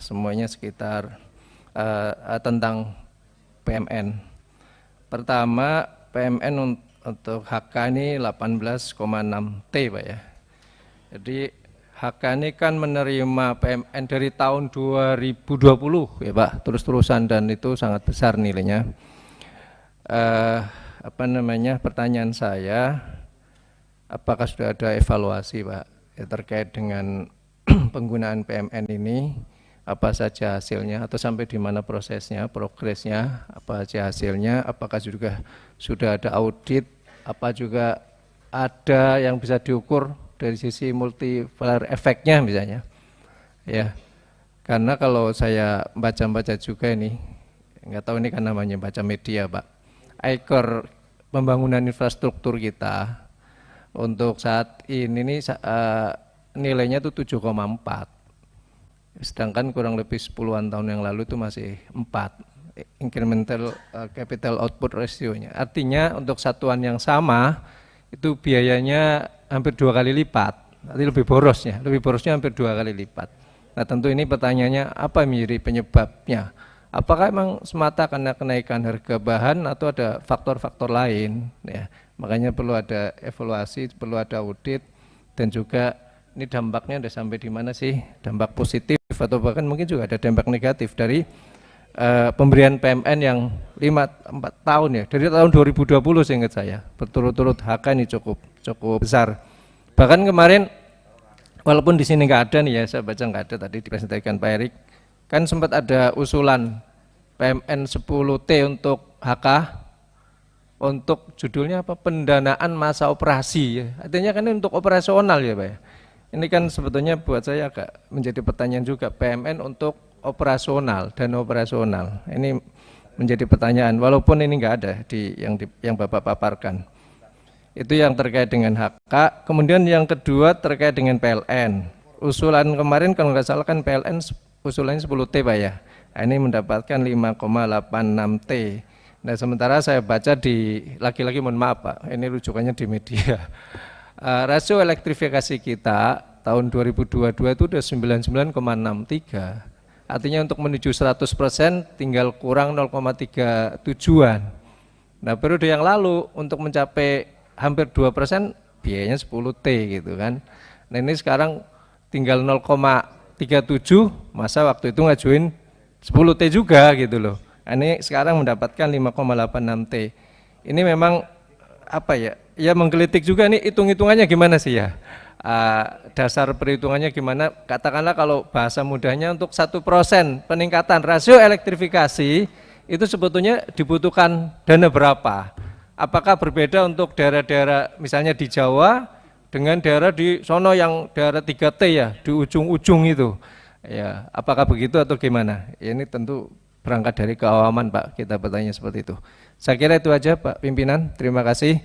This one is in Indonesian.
semuanya sekitar tentang PMN. Pertama, PMN untuk HK ini 18,6 T Pak ya. Jadi HK ini kan menerima PMN dari tahun 2020 ya Pak, terus-terusan, dan itu sangat besar nilainya. Pertanyaan saya, apakah sudah ada evaluasi Pak ya, terkait dengan penggunaan PMN ini, apa saja hasilnya atau sampai di mana prosesnya, progresnya, apa saja hasilnya, apakah juga sudah ada audit, apa juga ada yang bisa diukur dari sisi multiplier efeknya misalnya. Ya. Karena kalau saya baca-baca juga ini, nggak tahu ini kan namanya baca media Pak, ekor pembangunan infrastruktur kita untuk saat ini nilainya itu 7,4. Sedangkan kurang lebih 10-an tahun yang lalu itu masih 4 incremental capital output ratio-nya. Artinya untuk satuan yang sama itu biayanya hampir 2 kali lipat, artinya lebih borosnya hampir 2 kali lipat. Nah tentu ini pertanyaannya, apa menjadi penyebabnya? Apakah memang semata karena kenaikan harga bahan atau ada faktor-faktor lain? Ya, makanya perlu ada evaluasi, perlu ada audit, dan juga ini dampaknya udah sampai di mana sih? Dampak positif atau bahkan mungkin juga ada dampak negatif dari pemberian PMN yang 4 tahun ya, dari tahun 2020 seingat saya, berturut-turut HK ini cukup besar. Bahkan kemarin, walaupun di sini nggak ada nih ya, saya baca nggak ada, tadi dipresentasikan Pak Erik, kan sempat ada usulan PMN 10T untuk HK, untuk judulnya apa, pendanaan masa operasi ya. Artinya kan ini untuk operasional ya Pak ya. Ini kan sebetulnya buat saya agak menjadi pertanyaan juga, PMN untuk operasional dan operasional. Ini menjadi pertanyaan, walaupun ini nggak ada yang Bapak paparkan. Itu yang terkait dengan HK. Kemudian yang kedua terkait dengan PLN. Usulan kemarin kalau nggak salah kan PLN usulannya 10T Pak ya. Ini mendapatkan 5,86 T. Nah sementara saya baca lagi-lagi mohon maaf Pak, ini rujukannya di media. Rasio elektrifikasi kita tahun 2022 itu udah 99,63. Artinya untuk menuju 100% tinggal kurang 0,3 tujuan. Nah periode yang lalu untuk mencapai hampir 2% biayanya 10T gitu kan. Nah ini sekarang tinggal 0,37, masa waktu itu ngajuin 10T juga gitu loh. Nah, ini sekarang mendapatkan 5,86 T. Ini memang apa ya? Ya menggelitik juga nih, hitung-hitungannya gimana sih ya? Dasar perhitungannya gimana? Katakanlah kalau bahasa mudahnya untuk 1% peningkatan rasio elektrifikasi itu sebetulnya dibutuhkan dana berapa? Apakah berbeda untuk daerah-daerah misalnya di Jawa dengan daerah di sono yang daerah 3T ya, di ujung-ujung itu? Ya, apakah begitu atau gimana? Ya, ini tentu berangkat dari keawaman Pak, kita bertanya seperti itu. Saya kira itu aja Pak Pimpinan, terima kasih.